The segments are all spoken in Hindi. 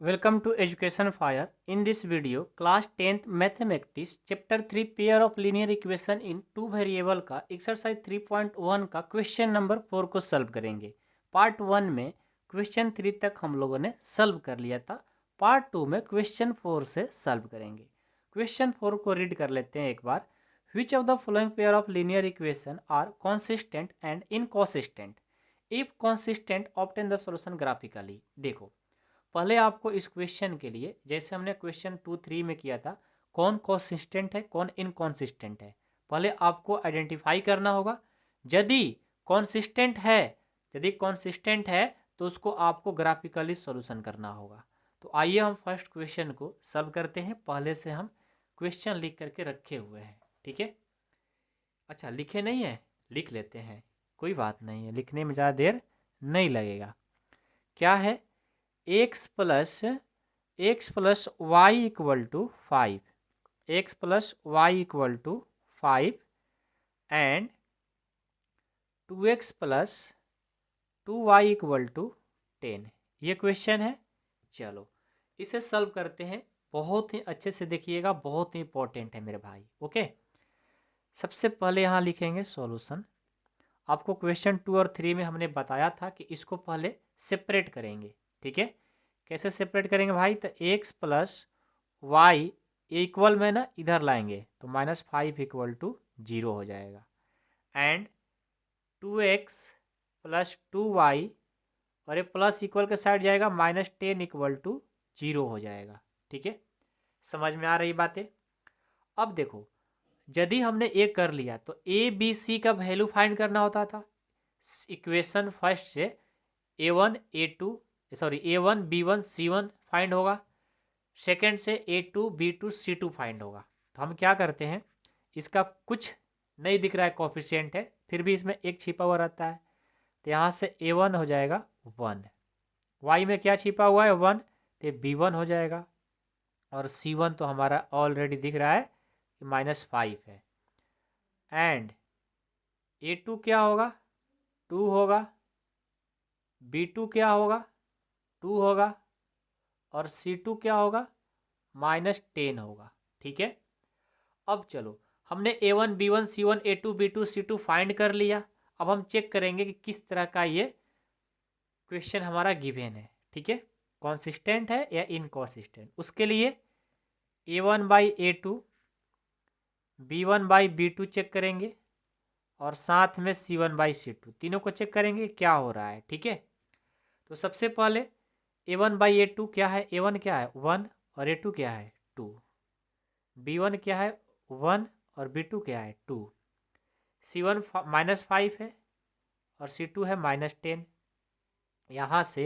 Welcome to Education Fire. In this video, class 10th Mathematics Chapter 3 Pair of Linear Equation in Two Variable का एक्सरसाइज 3.1 का क्वेश्चन नंबर 4 को सॉल्व करेंगे। पार्ट 1 में क्वेश्चन 3 तक हम लोगों ने सॉल्व कर लिया था। पार्ट 2 में क्वेश्चन 4 से सॉल्व करेंगे। क्वेश्चन 4 को रीड कर लेते हैं एक बार। Which of the following pair of linear equation are consistent and inconsistent? If consistent, obtain the solution graphically. देखो, पहले आपको इस क्वेश्चन के लिए, जैसे हमने क्वेश्चन 2-3 में किया था, कौन कंसिस्टेंट है कौन इनकॉन्सिस्टेंट है, पहले आपको आइडेंटिफाई करना होगा। यदि कॉन्सिस्टेंट है तो उसको आपको ग्राफिकली सॉल्यूशन करना होगा। तो आइए हम फर्स्ट क्वेश्चन को सॉल्व करते हैं। पहले से हम क्वेश्चन लिख करके रखे हुए हैं, ठीक है। अच्छा, लिखे नहीं है, लिख लेते हैं, कोई बात नहीं है, लिखने में ज़्यादा देर नहीं लगेगा। क्या है? X plus y equal to 5, x plus y equal to 5 and 2x plus 2y equal to 10। ये क्वेश्चन है। चलो इसे सॉल्व करते हैं। बहुत ही अच्छे से देखिएगा, बहुत ही इंपॉर्टेंट है मेरे भाई। ओके, सबसे पहले यहाँ लिखेंगे सॉल्यूशन। आपको क्वेश्चन 2 और 3 में हमने बताया था कि इसको पहले सेपरेट करेंगे, ठीक है। कैसे सेपरेट करेंगे भाई? तो एक्स प्लस वाई इक्वल में ना इधर लाएंगे तो -5 इक्वल टू 0 हो जाएगा एंड 2x प्लस 2y और ये प्लस इक्वल के साइड जाएगा -10 इक्वल टू 0 हो जाएगा, ठीक है। समझ में आ रही बातें? अब देखो, यदि हमने ये कर लिया तो ए बी सी का वैल्यू फाइंड करना होता था। इक्वेशन फर्स्ट से a1 b1 c1 फाइंड होगा, सेकेंड से a2 b2 c2 फाइंड होगा। तो हम क्या करते हैं, इसका कुछ नहीं दिख रहा है कोफिशिएंट है, फिर भी इसमें एक छिपा हुआ रहता है। तो यहाँ से a1 हो जाएगा 1, y में क्या छिपा हुआ है 1, तो b1 हो जाएगा और c1 तो हमारा ऑलरेडी दिख रहा है कि -5 है एंड a2 क्या होगा 2 होगा, b2 क्या होगा 2 होगा और c2 क्या होगा -10 होगा, ठीक है। अब चलो, हमने a1 b1 c1 a2 b2 c2 find कर लिया। अब हम चेक करेंगे कि किस तरह का ये क्वेश्चन हमारा गिवन है, ठीक है, कॉन्सिस्टेंट है या इनकॉन्सिस्टेंट। उसके लिए a1 by a2 b1 by b2 check करेंगे और साथ में c1 बाई c2 तीनों को चेक करेंगे क्या हो रहा है, ठीक है। तो सबसे पहले a1 बाई a2 क्या है, a1 क्या है 1 और a2 क्या है 2, b1 क्या है 1 और b2 क्या है 2, c1 -5 है और c2 है -10। यहाँ से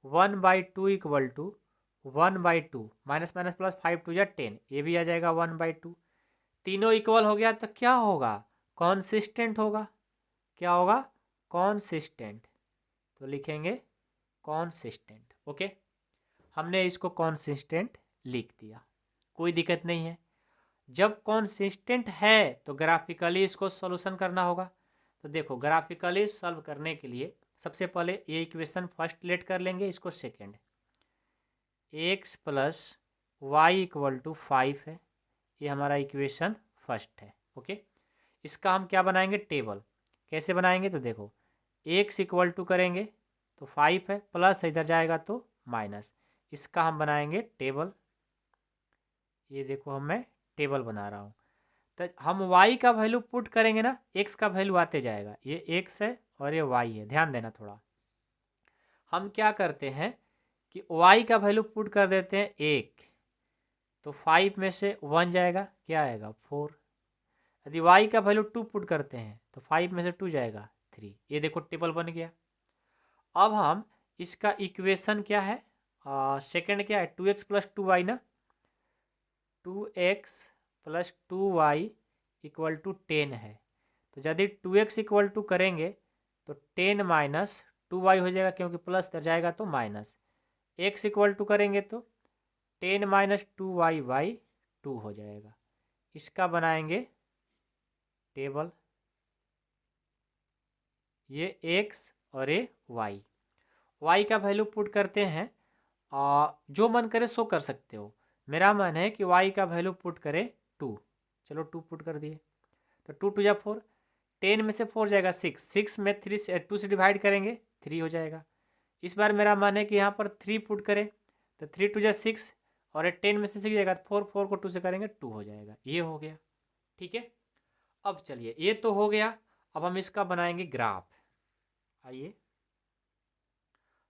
1/2 equal to 1/2 minus minus plus 5 2 या 10, ये भी आ जाएगा 1/2। तीनों इक्वल हो गया तो क्या होगा, कॉन्सिस्टेंट होगा। क्या होगा? कॉन्सिस्टेंट। तो लिखेंगे कॉन्सिस्टेंट। ओके, हमने इसको कॉन्सिस्टेंट लिख दिया, कोई दिक्कत नहीं है। जब कॉन्सिस्टेंट है तो ग्राफिकली इसको सॉल्यूशन करना होगा। तो देखो, ग्राफिकली सॉल्व करने के लिए सबसे पहले ये इक्वेशन फर्स्ट लेट कर लेंगे, इसको second. X plus y equal to 5 है, ये हमारा इक्वेशन फर्स्ट है। ओके, इसका हम क्या बनाएंगे, टेबल। कैसे बनाएंगे? तो देखो, एक्स इक्वल टू करेंगे तो 5 है, प्लस इधर जाएगा तो माइनस, इसका हम बनाएंगे टेबल। ये देखो, मैं टेबल बना रहा हूँ। तो हम y का वैल्यू पुट करेंगे ना, x का वैल्यू आते जाएगा। ये x है और ये y है, ध्यान देना थोड़ा। हम क्या करते हैं कि y का वैल्यू पुट कर देते हैं 1, तो 5 में से 1 जाएगा, क्या आएगा 4। यदि y का वैल्यू 2 पुट करते हैं तो 5 में से 2 जाएगा 3। ये देखो, टेबल बन गया। अब हम इसका इक्वेशन क्या है, सेकंड क्या है 2x प्लस 2y ना, 2x plus 2y equal to 10 है। तो यदि 2x इक्वल टू करेंगे तो 10 माइनस 2y हो जाएगा, क्योंकि प्लस इधर जाएगा तो माइनस। x इक्वल टू करेंगे तो 10 माइनस 2y बाई 2 हो जाएगा। इसका बनाएंगे टेबल, ये x और ये y। y का वैल्यू पुट करते हैं जो मन करे सो कर सकते हो। मेरा मन है कि y का वैल्यू पुट करे 2। चलो 2 पुट कर दिए, तो 2 2 जा 4, 10 में से 4 जाएगा 6, 6 में 3 से 2 से डिवाइड करेंगे 3 हो जाएगा। इस बार मेरा मन है कि यहाँ पर 3 पुट करें, तो 3 2 जा 6, और ये 10 में से 6 जाएगा, 4 4 को 2 से करेंगे 2 हो जाएगा। ये हो गया, ठीक है। अब चलिए ये तो हो गया, अब हम इसका बनाएंगे ग्राफ। आइए,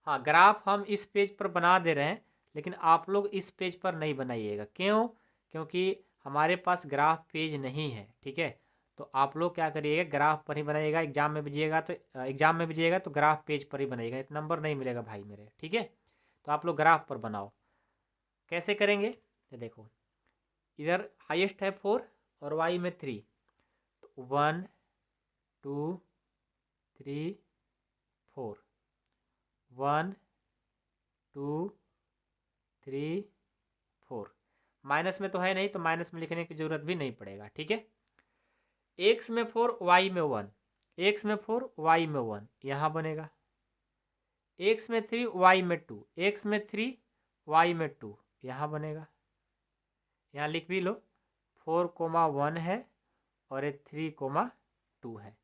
हाँ ग्राफ हम इस पेज पर बना दे रहे हैं, लेकिन आप लोग इस पेज पर नहीं बनाइएगा। क्यों? क्योंकि हमारे पास ग्राफ पेज नहीं है, ठीक है। तो आप लोग क्या करिएगा, ग्राफ पर ही बनाइएगा। एग्जाम में भेजिएगा तो ग्राफ पेज पर ही बनाइएगा, इतना नंबर नहीं मिलेगा भाई मेरे, ठीक है। तो आप लोग ग्राफ पर बनाओ। कैसे करेंगे, तो देखो इधर हाईएस्ट है 4 और वाई में 3, तो 1 2 3 4, 1 2 3 4। माइनस में तो है नहीं, तो माइनस में लिखने की जरूरत भी नहीं पड़ेगा, ठीक है। एक्स में 4 वाई में 1, एक्स में 4 वाई में 1 यहाँ बनेगा। एक्स में 3 वाई में 2, एक्स में 3 वाई में 2 यहाँ बनेगा। यहाँ लिख भी लो, 4,1 है और ये 3,2 है।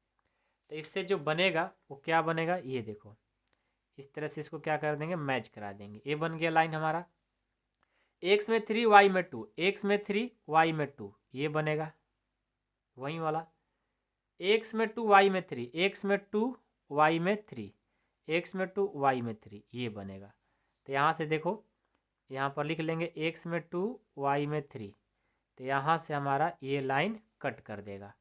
तो इससे जो बनेगा वो क्या बनेगा, ये देखो इस तरह से इसको क्या कर देंगे, मैच करा देंगे। ये बन गया लाइन हमारा। एक्स में 3 वाई में 2, एक्स में 3 वाई में 2 ये बनेगा वही वाला। एक्स में 2 वाई में 3, एक्स में 2 वाई में 3, एक्स में 2 वाई में 3 ये बनेगा। तो यहाँ से देखो, यहाँ पर लिख लेंगे एक्स में 2 वाई में 3, तो यहाँ से हमारा ये लाइन कट कर देगा।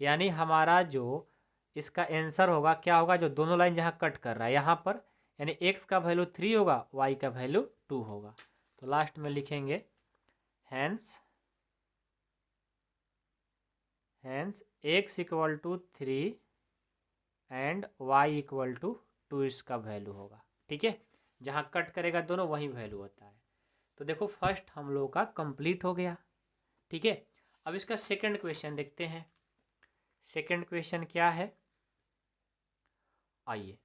यानी हमारा जो इसका आंसर होगा क्या होगा, जो दोनों लाइन जहाँ कट कर रहा है यहाँ पर, यानी एक्स का वैल्यू 3 होगा, वाई का वैल्यू 2 होगा। तो लास्ट में लिखेंगे hence x equal to 3 and y equal to 2 इसका वैल्यू होगा, ठीक है। जहाँ कट करेगा दोनों वही वैल्यू होता है। तो देखो फर्स्ट हम लोगों का कंप्लीट हो गया, ठीक है। अब इसका सेकंड क्वेश्चन देखते हैं। सेकंड क्वेश्चन क्या है, आइए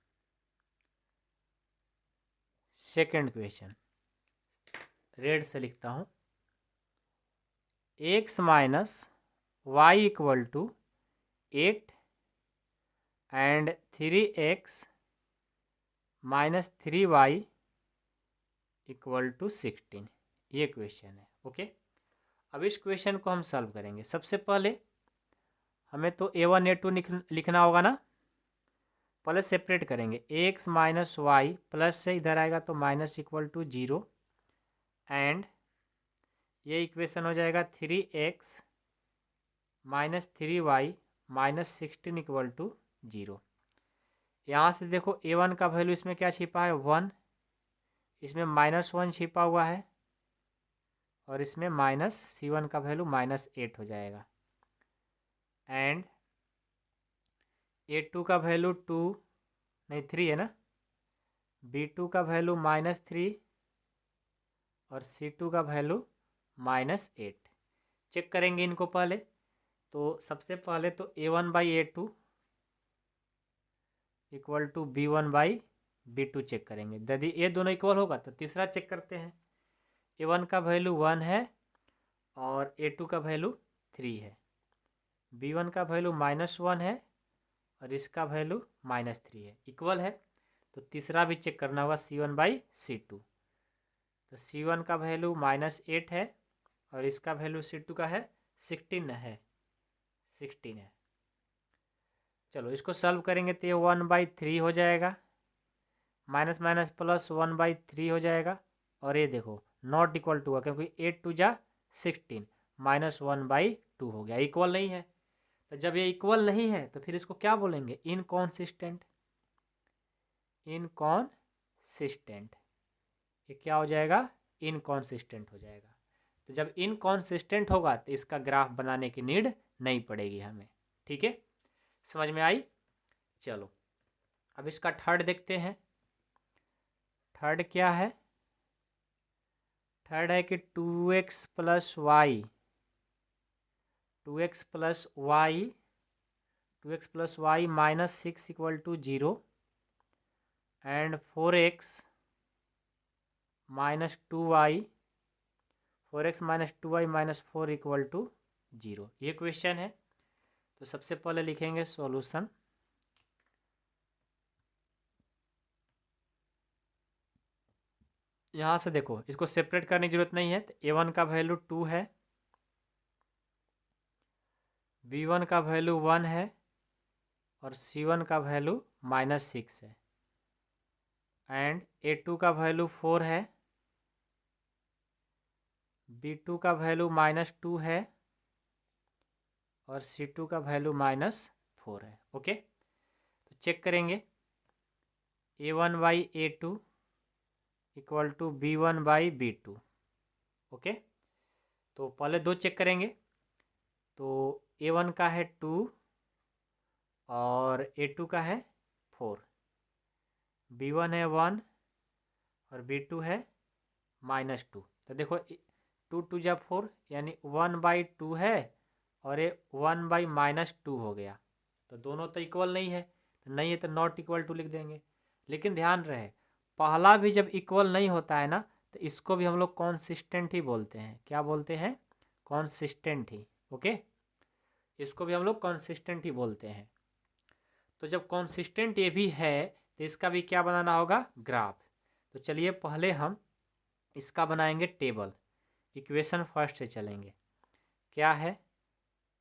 सेकंड क्वेश्चन रेड से लिखता हूँ। X minus y equal to 8 and 3x minus 3y equal to 16, ये क्वेश्चन है, ओके। अब इस क्वेश्चन को हम सॉल्व करेंगे। सबसे पहले हमें तो a1 a2 लिखना होगा ना, पहले सेपरेट करेंगे। एक्स माइनस वाई प्लस से इधर आएगा तो माइनस इक्वल टू 0 एंड ये इक्वेशन हो जाएगा 3x minus 3y minus 16 equal to 0। यहाँ से देखो a1 का वैल्यू इसमें क्या छिपा है 1, इसमें -1 छिपा हुआ है, और इसमें माइनस c1 का वैल्यू -8 हो जाएगा। एंड a2 का वैल्यू 2 नहीं 3 है ना, b2 का वैल्यू -3 और c2 का वैल्यू -8। चेक करेंगे इनको पहले। तो सबसे पहले तो a1/a2 equal to b1/b2 check करेंगे। यदि ये दोनों इक्वल होगा तो तीसरा चेक करते हैं। a1 का वैल्यू 1 है और a2 का वैल्यू 3 है, b1 का वैल्यू -1 है और इसका वैल्यू -3 है, इक्वल है। तो तीसरा भी चेक करना होगा c1/c2। तो c1 का वैल्यू -8 है और इसका वैल्यू c2 का है 16 है, 16 है। चलो इसको सॉल्व करेंगे तो ये 1/3 हो जाएगा, माइनस माइनस प्लस 1/3 हो जाएगा। और ये देखो नॉट इक्वल टू है क्योंकि 8 2 जा 16, -1/2 हो गया, इक्वल नहीं है। तो जब ये इक्वल नहीं है तो फिर इसको क्या बोलेंगे, इनकॉन्सिस्टेंट। इनकॉन्सिस्टेंट, ये क्या हो जाएगा, इनकॉन्सिस्टेंट हो जाएगा। तो जब इनकॉन्सिस्टेंट होगा तो इसका ग्राफ बनाने की नीड नहीं पड़ेगी हमें, ठीक है। समझ में आई। चलो अब इसका थर्ड देखते हैं। थर्ड क्या है, थर्ड है कि 2x plus y 2x plus y -6 equal to 0 and 4x -2y, 4x - 2y - 4 = 0। ये क्वेश्चन है। तो सबसे पहले लिखेंगे सॉल्यूशन। यहाँ से देखो, इसको सेपरेट करने की जरूरत नहीं है। तो a1 का वैल्यू 2 है, b1 का वैल्यू 1 है और c1 का वैल्यू -6 है, एंड a2 का वैल्यू 4 है, b2 का वैल्यू -2 है और c2 का वैल्यू -4 है। ओके, तो चेक करेंगे। a1/a2 = b1/b2। ओके, तो पहले दो चेक करेंगे। तो a1 का है 2 और a2 का है 4, b1 है 1 और b2 है -2। तो देखो 2 2 जा 4, यानी 1/2 है और ये 1/-2 हो गया। तो दोनों तो इक्वल नहीं है, तो नहीं है तो नॉट इक्वल टू लिख देंगे। लेकिन ध्यान रहे, पहला भी जब इक्वल नहीं होता है ना, तो इसको भी हम लोग कॉन्सिस्टेंट ही बोलते हैं। क्या बोलते हैं? कॉन्सिस्टेंट ही। ओके, इसको भी हम लोग कॉन्सिस्टेंट ही बोलते हैं। तो जब कॉन्सिस्टेंट ये भी है तो इसका भी क्या बनाना होगा? ग्राफ। तो चलिए पहले हम इसका बनाएंगे टेबल। इक्वेशन फर्स्ट से चलेंगे। क्या है?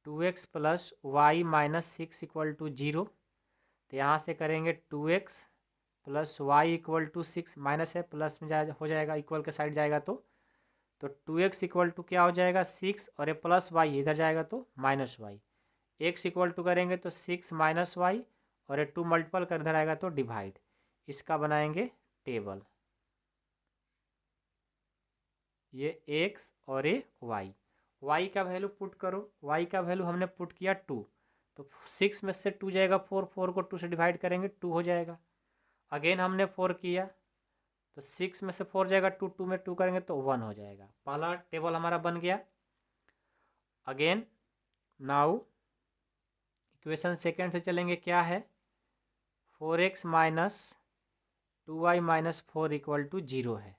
2x + y - 6 = 0। तो यहाँ से करेंगे 2x + y = 6, माइनस है प्लस में हो जाएगा, इक्वल के साइड जाएगा तो 2x = क्या हो जाएगा? 6 और ये प्लस y इधर जाएगा तो -y। x = करेंगे तो 6 - y और ये 2 मल्टीपल कर इधर आएगा तो डिवाइड। इसका बनाएंगे टेबल। ये x और ये y। y का वैल्यू पुट करो। y का वैल्यू हमने पुट किया 2, तो 6 में से 2 जाएगा 4, 4 को 2 से डिवाइड करेंगे 2 हो जाएगा। अगेन हमने 4 किया तो 6 में से 4 जाएगा 2, 2 में 2 करेंगे तो 1 हो जाएगा। पहला टेबल हमारा बन गया। अगेन नाउ इक्वेशन सेकेंड से चलेंगे। क्या है? 4x - 2y - 4 = 0 है।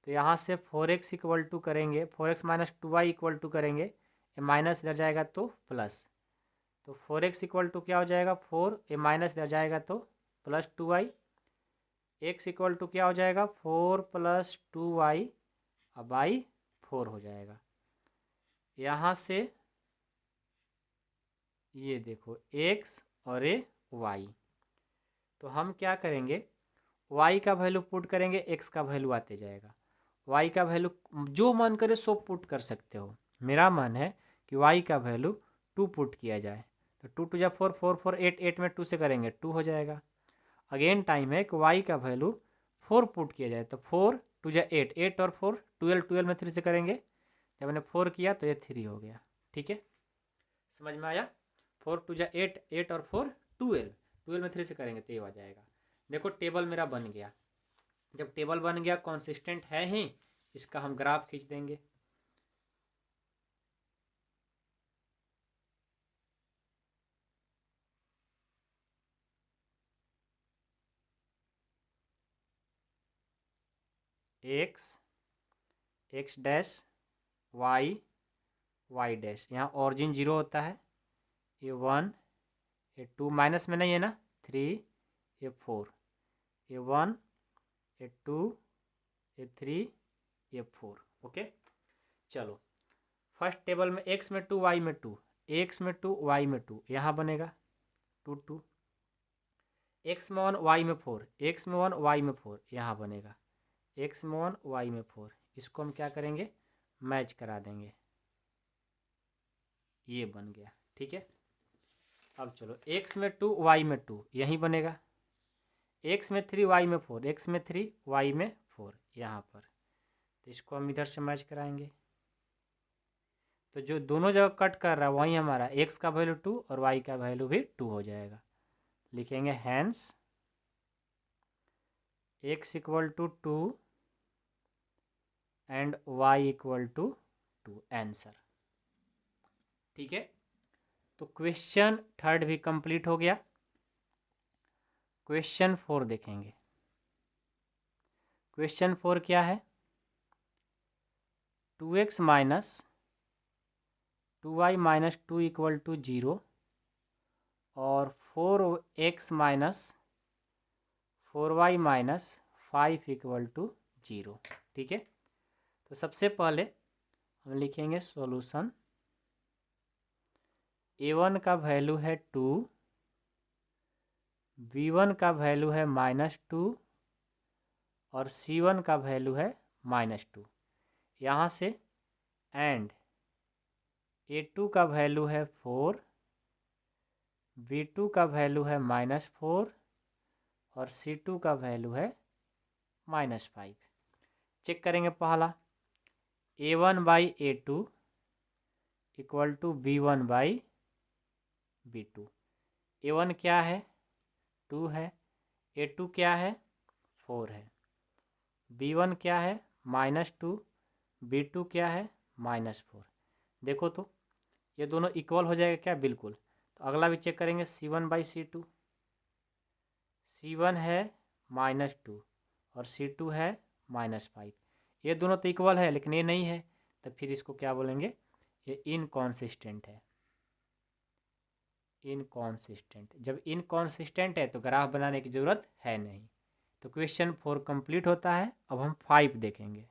तो यहाँ से 4x = करेंगे, 4x - 2y = करेंगे, ये माइनस इधर जाएगा तो प्लस। तो 4x = क्या हो जाएगा? 4, ये माइनस इधर जाएगा तो प्लस 2y। x = क्या हो जाएगा? 4 + 2y अब y 4 हो जाएगा। यहाँ से ये देखो x और ये y। तो हम क्या करेंगे? y का वैल्यू पुट करेंगे, x का वैल्यू आते जाएगा। y का वैल्यू जो मन करे सो पुट कर सकते हो। मेरा मन है कि y का वैल्यू 2 पुट किया जाए। तो 2 2 जा 4, 4 4 8, 8 में 2 से करेंगे 2 हो जाएगा। अगेन टाइम है कि y का वैल्यू 4 पुट किया जाए। तो 4 2 जा 8, 8 और 4 12, 12 में 3 से करेंगे। जब मैंने 4 किया तो ये 3 हो गया। ठीक है, समझ में आया? 4 2 जा 8, 8 और 4 12, 12 में 3 से करेंगे तो ये आ जाएगा। देखो टेबल मेरा बन गया। जब टेबल बन गया, कॉन्सिस्टेंट है ही, इसका हम ग्राफ खींच देंगे। x dash y dash. यहाँ ऑरिजिन 0 होता है। ये 1, ये 2 माइनस में नहीं है ना, 3, ये 4, ये 1, ये 2, ये 3, ये 4। ओके, चलो फर्स्ट टेबल में x में 2 y में 2, x में 2 y में 2 यहाँ बनेगा 2 2। x में 1 y में 4, x में 1 y में 4 यहाँ बनेगा x में 1 y में 4। इसको हम क्या करेंगे? मैच करा देंगे। ये बन गया। ठीक है, अब चलो x में 2 y में 2 यहीं बनेगा। x में 3 y में 4, x में 3 y में 4 यहाँ पर। तो इसको हम इधर से मैच कराएंगे। तो जो दोनों जगह कट कर रहा है वहीं हमारा x का वैल्यू 2 और y का वैल्यू भी 2 हो जाएगा। लिखेंगे hence x = 2 and y = 2 answer. ठीक है, तो क्वेश्चन थर्ड भी कंप्लीट हो गया। क्वेश्चन 4 देखेंगे। क्वेश्चन 4 क्या है, 2x minus 2y minus 2 equal to 0 और 4x minus 4y minus 5 equal to 0। ठीक है, तो सबसे पहले हम लिखेंगे सॉल्यूशन। a1 का वैल्यू है 2, b1 का वैल्यू है -2 और c1 का वैल्यू है -2। यहाँ से एंड a2 का वैल्यू है 4, b2 का वैल्यू है -4 और c2 का वैल्यू है -5। चेक करेंगे पहला, a1 by a2 equal to b1 by b2। a1 क्या है, 2 है, a2 क्या है, 4 है, b1 क्या है, -2, b2 क्या है, -4। देखो तो ये दोनों इक्वल हो जाएगा क्या, बिल्कुल। तो अगला भी चेक करेंगे, c1 बाई c2, c1 है -2 और c2 है -5। ये दोनों तो इक्वल है लेकिन ये नहीं है, तो फिर इसको क्या बोलेंगे, ये इनकॉन्सिस्टेंट है। इनकॉन्सिस्टेंट, जब इनकॉन्सिस्टेंट है तो ग्राफ बनाने की ज़रूरत है नहीं। तो क्वेश्चन 4 कंप्लीट होता है। अब हम 5 देखेंगे।